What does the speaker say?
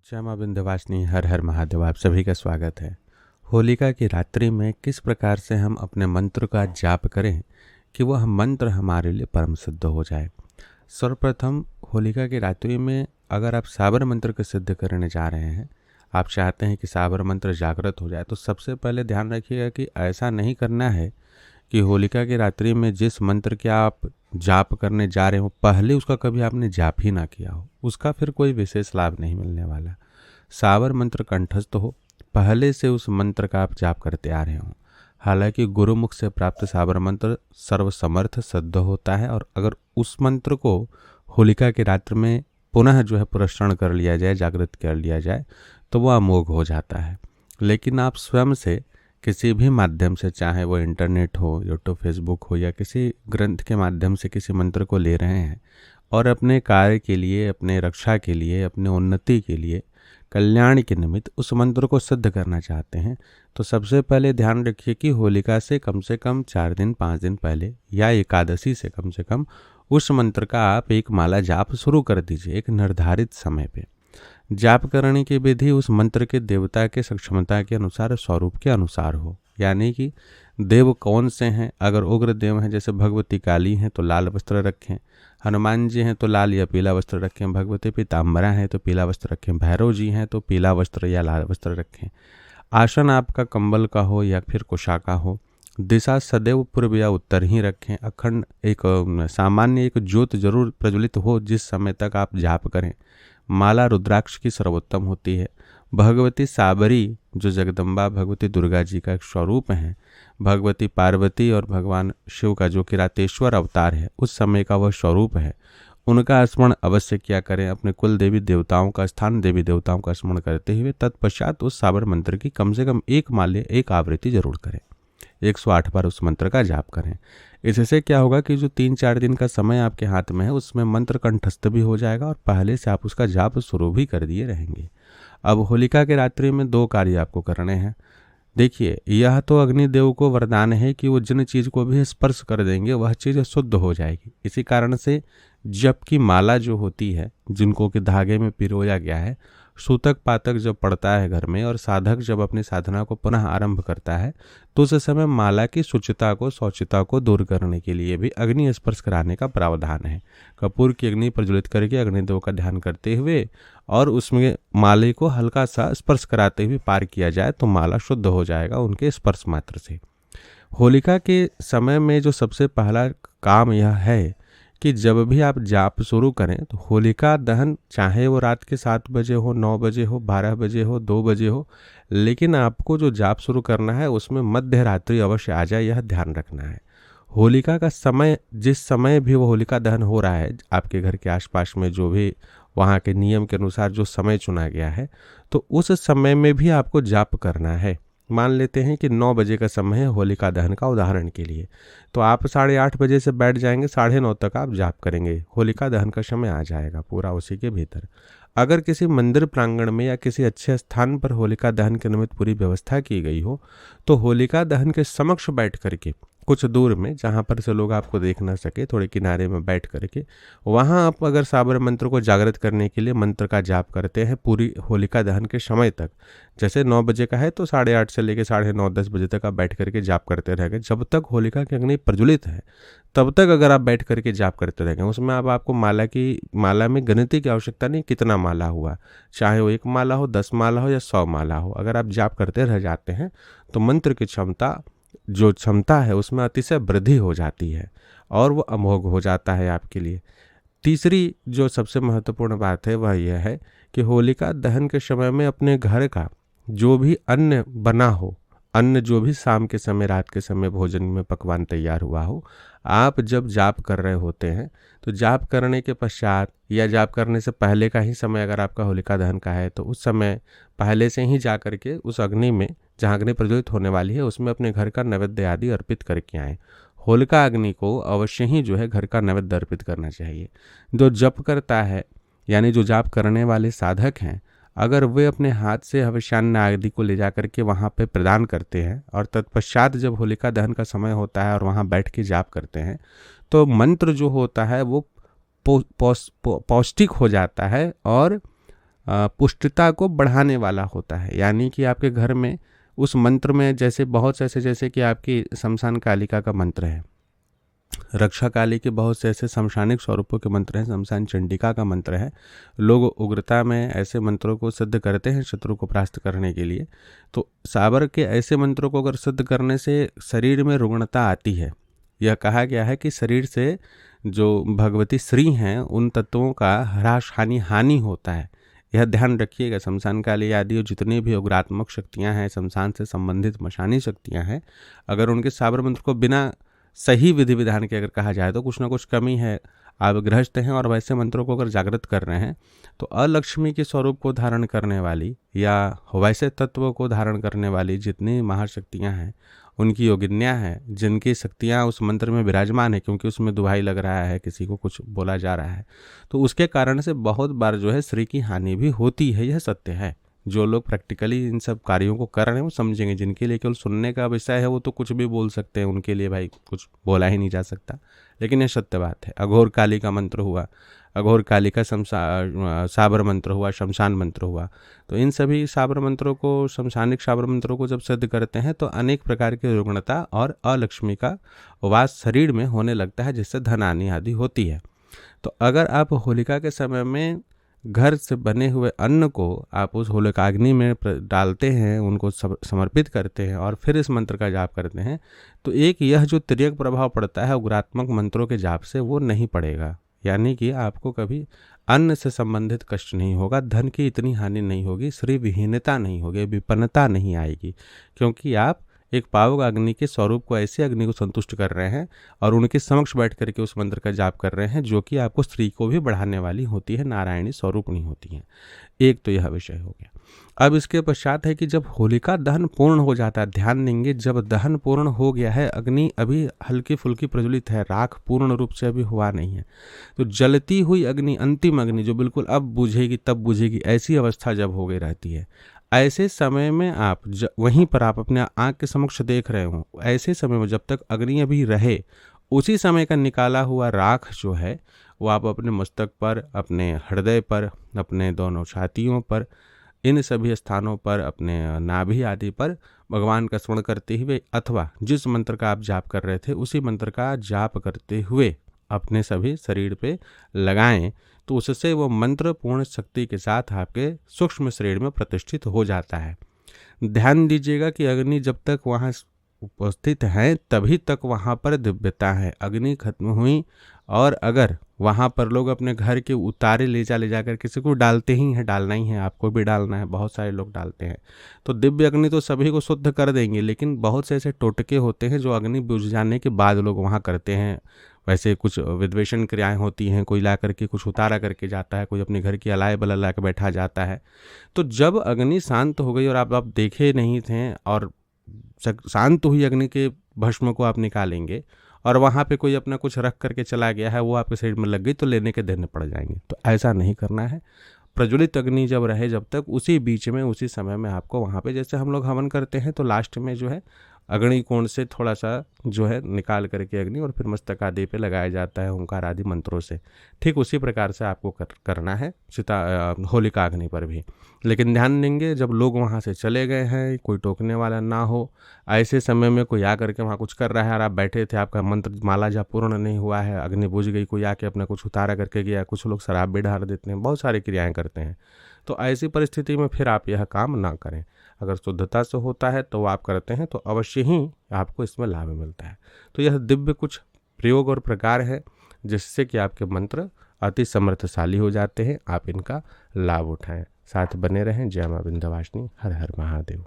जय मां विंध्यवासिनी, हर हर महादेव। आप सभी का स्वागत है। होलिका की रात्रि में किस प्रकार से हम अपने मंत्र का जाप करें कि वह मंत्र हमारे लिए परम सिद्ध हो जाए। सर्वप्रथम होलिका की रात्रि में अगर आप साबर मंत्र को सिद्ध करने जा रहे हैं, आप चाहते हैं कि साबर मंत्र जागृत हो जाए, तो सबसे पहले ध्यान रखिएगा कि ऐसा नहीं करना है कि होलिका की रात्रि में जिस मंत्र के आप जाप करने जा रहे हो पहले उसका कभी आपने जाप ही ना किया हो, उसका फिर कोई विशेष लाभ नहीं मिलने वाला। साबर मंत्र कंठस्थ हो, पहले से उस मंत्र का आप जाप करते आ रहे हो। हालांकि गुरुमुख से प्राप्त साबर मंत्र सर्वसमर्थ सिद्ध होता है, और अगर उस मंत्र को होलिका की रात्रि में पुनः पुरस्करण कर लिया जाए, जागृत कर लिया जाए, तो वह अमोघ हो जाता है। लेकिन आप स्वयं से किसी भी माध्यम से, चाहे वो इंटरनेट हो, यूट्यूब, फेसबुक हो, या किसी ग्रंथ के माध्यम से किसी मंत्र को ले रहे हैं और अपने कार्य के लिए, अपने रक्षा के लिए, अपने उन्नति के लिए, कल्याण के निमित्त उस मंत्र को सिद्ध करना चाहते हैं, तो सबसे पहले ध्यान रखिए कि होलिका से कम 4 दिन 5 दिन पहले या एकादशी से कम उस मंत्र का आप एक माला जाप शुरू कर दीजिए। एक निर्धारित समय पे जाप करने की विधि उस मंत्र के देवता के सक्षमता के अनुसार, स्वरूप के अनुसार हो। यानी कि देव कौन से हैं, अगर उग्र देव हैं जैसे भगवती काली हैं तो लाल वस्त्र रखें, हनुमान जी हैं तो लाल या पीला वस्त्र रखें, भगवती पीताम्बरा हैं तो पीला वस्त्र रखें, भैरव जी हैं तो पीला वस्त्र या लाल वस्त्र रखें। आसन आपका कंबल का हो या फिर कुशा का हो। दिशा सदैव पूर्व या उत्तर ही रखें। अखंड एक सामान्य एक ज्योत जरूर प्रज्वलित हो जिस समय तक आप जाप करें। माला रुद्राक्ष की सर्वोत्तम होती है। भगवती साबरी जो जगदम्बा भगवती दुर्गा जी का एक स्वरूप है, भगवती पार्वती और भगवान शिव का जो किरातेश्वर अवतार है उस समय का वह स्वरूप है, उनका स्मरण अवश्य किया करें। अपने कुल देवी देवताओं का, स्थान देवी देवताओं का स्मरण करते हुए तत्पश्चात उस साबर मंत्र की कम से कम एक माले, एक आवृत्ति जरूर करें। 108 बार उस मंत्र का जाप करें। इससे क्या होगा कि जो 3-4 दिन का समय आपके हाथ में है उसमें मंत्र कंठस्थ भी हो जाएगा और पहले से आप उसका जाप शुरू भी कर दिए रहेंगे। अब होलिका के रात्रि में 2 कार्य आपको करने हैं। देखिए, यह तो अग्निदेव को वरदान है कि वो जिन चीज को भी स्पर्श कर देंगे वह चीज शुद्ध हो जाएगी। इसी कारण से जप की माला जो होती है, जिनको कि धागे में पिरोया गया है, सूतक पातक जब पड़ता है घर में और साधक जब अपनी साधना को पुनः आरंभ करता है, तो उस समय माला की शुचिता को, शौचिता को दूर करने के लिए भी अग्नि स्पर्श कराने का प्रावधान है। कपूर की अग्नि प्रज्वलित करके अग्निदेव का ध्यान करते हुए और उसमें माले को हल्का सा स्पर्श कराते हुए पार किया जाए तो माला शुद्ध हो जाएगा उनके स्पर्श मात्र से। होलिका के समय में जो सबसे पहला काम यह है कि जब भी आप जाप शुरू करें तो होलिका दहन, चाहे वो रात के 7 बजे हो, 9 बजे हो, 12 बजे हो, 2 बजे हो, लेकिन आपको जो जाप शुरू करना है उसमें मध्य रात्रि अवश्य आ जाए, यह ध्यान रखना है। होलिका का समय, जिस समय भी वो होलिका दहन हो रहा है, आपके घर के आसपास में जो भी वहाँ के नियम के अनुसार जो समय चुना गया है, तो उस समय में भी आपको जाप करना है। मान लेते हैं कि 9 बजे का समय है होलिका दहन का, उदाहरण के लिए, तो आप 8:30 बजे से बैठ जाएंगे, 9:30 तक आप जाप करेंगे। होलिका दहन का समय आ जाएगा पूरा उसी के भीतर। अगर किसी मंदिर प्रांगण में या किसी अच्छे स्थान पर होलिका दहन के निमित्त पूरी व्यवस्था की गई हो, तो होलिका दहन के समक्ष बैठ करके कुछ दूर में, जहाँ पर से लोग आपको देख ना सके, थोड़े किनारे में बैठ करके वहाँ आप अगर साबर मंत्र को जागृत करने के लिए मंत्र का जाप करते हैं पूरी होलिका दहन के समय तक, जैसे 9 बजे का है तो 8:30 से लेकर 9:30-10 बजे तक आप बैठ करके जाप करते रहेंगे। जब तक होलिका की अग्नि प्रज्वलित है तब तक अगर आप बैठ करके जाप करते रहेंगे, उसमें अब आपको माला में गिनती की आवश्यकता नहीं, कितना माला हुआ, चाहे वो 1 माला हो, 10 माला हो या 100 माला हो, अगर आप जाप करते रह जाते हैं तो मंत्र की क्षमता है उसमें अतिशय वृद्धि हो जाती है और वो अमोघ हो जाता है आपके लिए। तीसरी जो सबसे महत्वपूर्ण बात है वह यह है कि होलिका दहन के समय में अपने घर का जो भी अन्न बना हो, अन्न जो भी शाम के समय, रात के समय भोजन में पकवान तैयार हुआ हो, आप जब जाप कर रहे होते हैं तो जाप करने के पश्चात या जाप करने से पहले का ही समय अगर आपका होलिका दहन का है तो उस समय पहले से ही जा करके उस अग्नि में, जहाँ अग्नि प्रज्वलित होने वाली है, उसमें अपने घर का नैवेद्य आदि अर्पित करके आएँ। होलिका अग्नि को अवश्य ही घर का नैवेद्य अर्पित करना चाहिए। जो जप करता है, यानी जो जाप करने वाले साधक हैं, अगर वे अपने हाथ से हविष्यान्न आदि को ले जा करके वहाँ पे प्रदान करते हैं और तत्पश्चात जब होलिका दहन का समय होता है और वहाँ बैठ के जाप करते हैं, तो मंत्र जो होता है वो पौष्टिक हो जाता है और पुष्टता को बढ़ाने वाला होता है। यानी कि आपके घर में उस मंत्र में जैसे बहुत से ऐसे, जैसे कि आपकी शमशान कालिका का मंत्र है, रक्षा काली के बहुत से ऐसे शमशानिक स्वरूपों के मंत्र हैं, शमशान चंडिका का मंत्र है। लोग उग्रता में ऐसे मंत्रों को सिद्ध करते हैं शत्रु को परास्त करने के लिए। तो साबर के ऐसे मंत्रों को अगर सिद्ध करने से शरीर में रुग्णता आती है। यह कहा गया है कि शरीर से जो भगवती श्री हैं उन तत्वों का ह्रास हानि होता है। यह ध्यान रखिएगा। शमशान काली आदि और जितनी भी उग्रात्मक शक्तियां हैं, शमशान से संबंधित मशानी शक्तियां हैं, अगर उनके साबर मंत्र को बिना सही विधि विधान के अगर कहा जाए तो कुछ ना कुछ कमी है। आप गृहस्थ हैं और वैसे मंत्रों को अगर जागृत कर रहे हैं तो अलक्ष्मी के स्वरूप को धारण करने वाली या वैसे तत्व को धारण करने वाली जितनी महाशक्तियां हैं, उनकी योगिनियाँ हैं, जिनकी शक्तियाँ उस मंत्र में विराजमान है, क्योंकि उसमें दुहाई लग रहा है, किसी को कुछ बोला जा रहा है, तो उसके कारण से बहुत बार जो है श्री की हानि भी होती है। यह सत्य है। जो लोग प्रैक्टिकली इन सब कार्यों को कर रहे हैं वो समझेंगे। जिनके लिए केवल सुनने का विषय है वो तो कुछ भी बोल सकते हैं, उनके लिए भाई कुछ बोला ही नहीं जा सकता। लेकिन यह सत्य बात है। अघोर काली का मंत्र हुआ, अघोर काली का साबर मंत्र हुआ, शमशान मंत्र हुआ। तो इन सभी साबर मंत्रों को, शमशानिक साबर मंत्रों को जब सिद्ध करते हैं तो अनेक प्रकार की रुग्णता और अलक्ष्मी का वास शरीर में होने लगता है, जिससे धन हानि आदि होती है। तो अगर आप होलिका के समय में घर से बने हुए अन्न को आप उस होलिकाग्नि में डालते हैं, उनको समर्पित करते हैं और फिर इस मंत्र का जाप करते हैं, तो एक यह जो तिर्यक प्रभाव पड़ता है उग्रात्मक मंत्रों के जाप से, वो नहीं पड़ेगा। यानी कि आपको कभी अन्न से संबंधित कष्ट नहीं होगा, धन की इतनी हानि नहीं होगी, श्री विहीनता नहीं होगी, विपन्नता नहीं आएगी, क्योंकि आप एक पावक अग्नि के स्वरूप को, ऐसे अग्नि को संतुष्ट कर रहे हैं और उनके समक्ष बैठ करके उस मंत्र का जाप कर रहे हैं, जो कि आपको स्त्री को भी बढ़ाने वाली होती है, नारायणी स्वरूप नहीं होती है। एक तो यह विषय हो गया। अब इसके पश्चात है कि जब होलिका दहन पूर्ण हो जाता है, ध्यान देंगे, जब दहन पूर्ण हो गया है, अग्नि अभी हल्की फुल्की प्रज्वलित है, राख पूर्ण रूप से अभी हुआ नहीं है, तो जलती हुई अग्नि, अंतिम अग्नि जो बिल्कुल अब बुझेगी तब बुझेगी, ऐसी अवस्था जब हो गई रहती है, ऐसे समय में आप वहीं पर आप अपने आँख के समक्ष देख रहे हो, ऐसे समय में जब तक अग्नि अभी रहे, उसी समय का निकाला हुआ राख जो है वो आप अपने मस्तक पर, अपने हृदय पर, अपने दोनों छातियों पर, इन सभी स्थानों पर, अपने नाभि आदि पर भगवान का स्मरण करते हुए अथवा जिस मंत्र का आप जाप कर रहे थे उसी मंत्र का जाप करते हुए अपने सभी शरीर पे लगाएं, तो उससे वो मंत्र पूर्ण शक्ति के साथ आपके सूक्ष्म शरीर में प्रतिष्ठित हो जाता है। ध्यान दीजिएगा कि अग्नि जब तक वहाँ उपस्थित है तभी तक वहाँ पर दिव्यता है। अग्नि खत्म हुई और अगर वहाँ पर लोग अपने घर के उतारे ले जा कर किसी को डालते ही हैं, डालना ही है, आपको भी डालना है, बहुत सारे लोग डालते हैं, तो दिव्य अग्नि तो सभी को शुद्ध कर देंगे। लेकिन बहुत से ऐसे टोटके होते हैं जो अग्नि बुझ जाने के बाद लोग वहाँ करते हैं। वैसे कुछ विद्वेषण क्रियाएं होती हैं, कोई ला करके कुछ उतारा करके जाता है, कोई अपने घर की अलाय बला ला के बैठा जाता है। तो जब अग्नि शांत हो गई और आप देखे नहीं थे और शांत हुई अग्नि के भस्म को आप निकालेंगे और वहाँ पे कोई अपना कुछ रख करके चला गया है, वो आपके शरीर में लग गई, तो लेने के देने पड़ जाएंगे। तो ऐसा नहीं करना है। प्रज्वलित अग्नि जब रहे जब तक, उसी बीच में, उसी समय में आपको वहाँ पे, जैसे हम लोग हवन करते हैं तो लास्ट में जो है अग्नि कोण से थोड़ा सा जो है निकाल करके अग्नि और फिर मस्तक आदि पे लगाया जाता है ओंकार आदि मंत्रों से। ठीक उसी प्रकार से आपको करना है होलिका अग्नि पर भी। लेकिन ध्यान देंगे जब लोग वहाँ से चले गए हैं, कोई टोकने वाला ना हो, ऐसे समय में कोई आकर के वहाँ कुछ कर रहा है और आप बैठे थे, आपका मंत्र माला जब पूर्ण नहीं हुआ है, अग्नि बुझ गई, कोई आके अपना कुछ उतारा करके गया, कुछ लोग शराब भी ढाल देते हैं, बहुत सारी क्रियाएं करते हैं। तो ऐसी परिस्थिति में फिर आप यह काम ना करें। अगर शुद्धता से होता है तो आप करते हैं तो अवश्य ही आपको इसमें लाभ मिलता है। तो यह दिव्य कुछ प्रयोग और प्रकार है जिससे कि आपके मंत्र अति समर्थशाली हो जाते हैं। आप इनका लाभ उठाएं। साथ बने रहें। जय मां विंध्यवासिनी। हर हर महादेव।